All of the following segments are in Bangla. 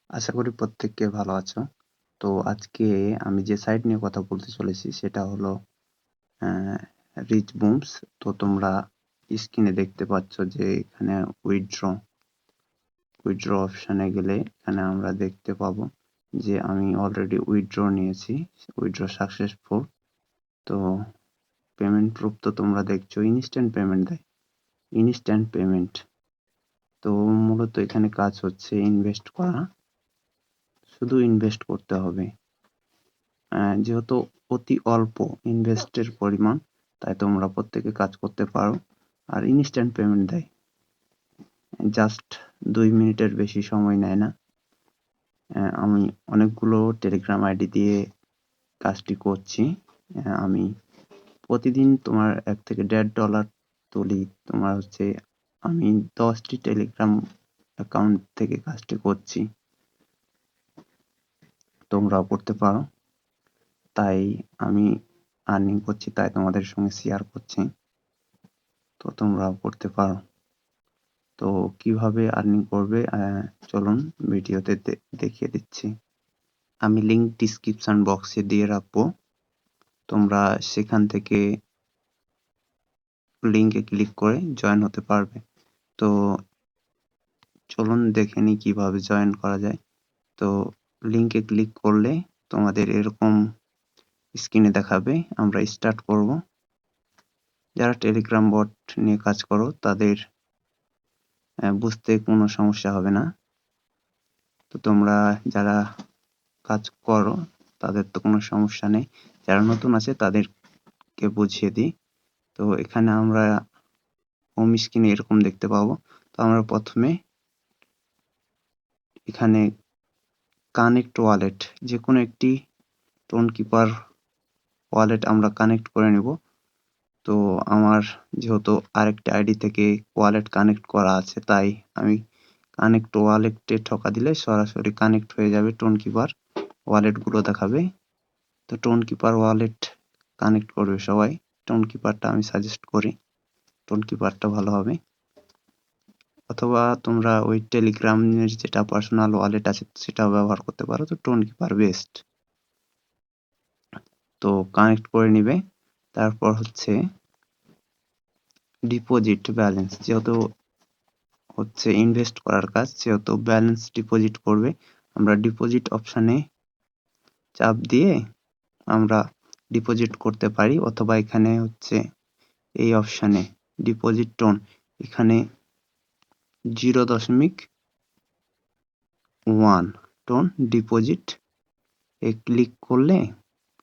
আশা করি প্রত্যেকে ভালো আছো। তো আজকে আমি যে সাইট নিয়ে কথা বলতে চলেছি সেটা হলো রিচ বুমস। তো তোমরা স্ক্রিনে দেখতে পাচ্ছ যে এখানে উইথড্র অপশানে গেলে এখানে আমরা দেখতে পাবো যে আমি অলরেডি উইথড্র নিয়েছি, উইথড্র সাকসেসফুল। তো পেমেন্ট প্রুফ তো তোমরা দেখছো, ইনস্ট্যান্ট পেমেন্ট দেয়, ইনস্ট্যান্ট পেমেন্ট। তো মূলত এখানে কাজ হচ্ছে ইনভেস্ট করা, শুধু ইনভেস্ট করতে হবে। যেহেতু অতি অল্প ইনভেস্টের পরিমাণ, তাই তোমরা প্রত্যেকে কাজ করতে পারো। আর ইনস্ট্যান্ট পেমেন্ট দেয়, জাস্ট 2 মিনিটের বেশি সময় নেয় না। আমি অনেকগুলো টেলিগ্রাম আইডি দিয়ে কাজটি করছি। আমি প্রতিদিন তোমার $1 থেকে $1.5 তুলি। তোমার হচ্ছে আমি 10টি টেলিগ্রাম অ্যাকাউন্ট থেকে কাজটি করছি, তোমরাও করতে পারো। তাই আমি আর্নিং করছি, তাই তোমাদের সঙ্গে শেয়ার করছি, তো তোমরাও করতে পারো। তো কিভাবে আর্নিং করবে চলুন ভিডিওতে দেখিয়ে দিচ্ছি। আমি লিংক ডিসক্রিপশন বক্সে দিয়ে রাখবো, তোমরা সেখান থেকে লিংকে ক্লিক করে জয়েন হতে পারবে। তো চলুন দেখে নিই কিভাবে জয়েন করা যায়। তো লিংকে ক্লিক করলে তোমাদের এরকম স্ক্রিনে দেখাবে। আমরা স্টার্ট করব। যারা টেলিগ্রাম বট নিয়ে কাজ করো তাদের বুঝতে কোনো সমস্যা হবে না। তো তোমরা যারা কাজ করো তাদের তো কোনো সমস্যা নেই, যারা নতুন আছে তাদেরকে বুঝিয়ে দিই। তো এখানে আমরা হোম স্ক্রিনে এরকম দেখতে পাবো। তো আমরা প্রথমে এখানে কানেক্ট ওয়ালেট, যে কোনো একটি টোন কিপার ওয়ালেট আমরা কানেক্ট করে নেব। তো আমার যেহেতু আরেকটা আইডি থেকে ওয়ালেট কানেক্ট করা আছে, তাই আমি কানেক্ট ওয়ালেটে ঠকা দিলে সরাসরি কানেক্ট হয়ে যাবে, টোন কিপার ওয়ালেটগুলো দেখাবে। তো টোন কিপার ওয়ালেট কানেক্ট করবে সবাই। টোন কিপারটা আমি সাজেস্ট করি, টোন কিপারটা ভালো হবে। অথবা তোমরা ওই টেলিগ্রামের যেটা পার্সোনাল ওয়ালেট আছে সেটাও ব্যবহার করতে পারো। তো টোন কিপার বেস্ট। তো কানেক্ট করে নিবে। তারপর হচ্ছে ডিপোজিট ব্যালেন্স, যেহেতু হচ্ছে ইনভেস্ট করার কাজ, সেহেতু ব্যালেন্স ডিপোজিট করবে। আমরা ডিপোজিট অপশানে চাপ দিয়ে আমরা ডিপোজিট করতে পারি, অথবা এখানে হচ্ছে এই অপশানে ডিপোজিট টোন, এখানে 0.1 টোন ডিপোজিট এ ক্লিক করলে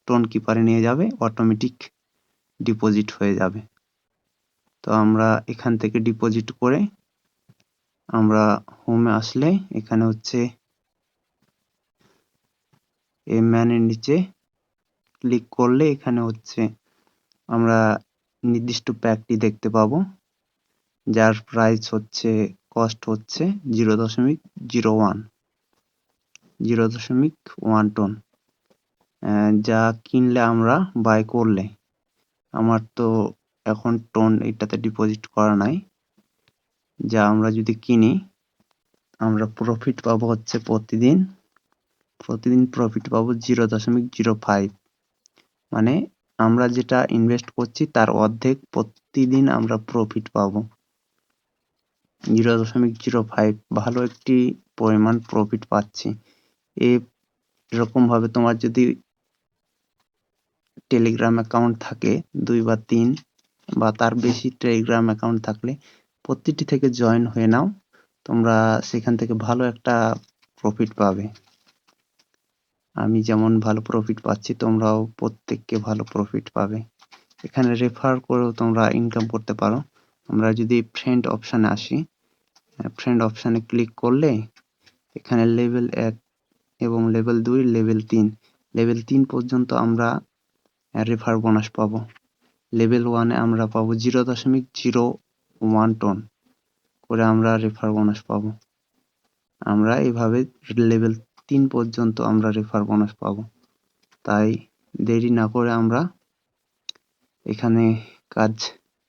টোন কিপারে নিয়ে যাবে, অটোমেটিক ডিপোজিট হয়ে যাবে। তো আমরা এখান থেকে ডিপোজিট করে আমরা হোমে আসলে এখানে হচ্ছে এই ম্যানের নিচে ক্লিক করলে এখানে হচ্ছে আমরা নির্দিষ্ট প্যাকটি দেখতে পাবো, যার প্রাইস হচ্ছে কস্ট হচ্ছে 0.01 টোন। যা কিনলে আমরা বাই করলে, আমার তো এখন টোন এটাতে ডিপোজিট করা নাই, যা আমরা যদি কিনি আমরা প্রফিট পাবো হচ্ছে প্রতিদিন প্রফিট পাবো 0.05। মানে আমরা যেটা ইনভেস্ট করছি তার অর্ধেক প্রতিদিন আমরা প্রফিট পাবো 0.05। ভালো একটি পরিমাণ প্রফিট পাচ্ছি। এরকম ভাবে তোমার যদি টেলিগ্রাম অ্যাকাউন্ট থাকে 2 বা 3 বা তার বেশি টেলিগ্রাম অ্যাকাউন্ট থাকলে প্রতিটি থেকে জয়েন হয়ে নাও, তোমরা সেখান থেকে ভালো একটা প্রফিট পাবে। আমি যেমন ভালো প্রফিট পাচ্ছি, তোমরাও প্রত্যেককে ভালো প্রফিট পাবে। এখানে রেফার করেও তোমরা ইনকাম করতে পারো। আমরা যদি ফ্রেন্ড অপশানে আসি, ফ্রেন্ড অপশানে ক্লিক করলে এখানে লেভেল 1 এবং লেভেল 2, লেভেল 3 পর্যন্ত আমরা রেফার বোনাস পাবো। লেভেল 1 এ আমরা পাবো 0.01 টোন করে আমরা রেফার বোনাস পাবো। আমরা এইভাবে লেভেল 3 পর্যন্ত আমরা রেফার বোনাস পাবো। তাই দেরি না করে আমরা এখানে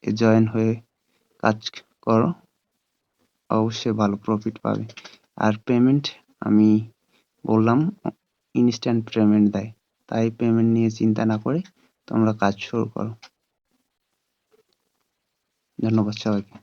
জয়েন হয়ে কাজ করো, অবশ্যই ভালো প্রফিট পাবে। আর পেমেন্ট আমি বললাম ইনস্ট্যান্ট পেমেন্ট দেয়, তাই পেমেন্ট নিয়ে চিন্তা না করে তোমরা কাজ শুরু করো। ধন্যবাদ সবাইকে।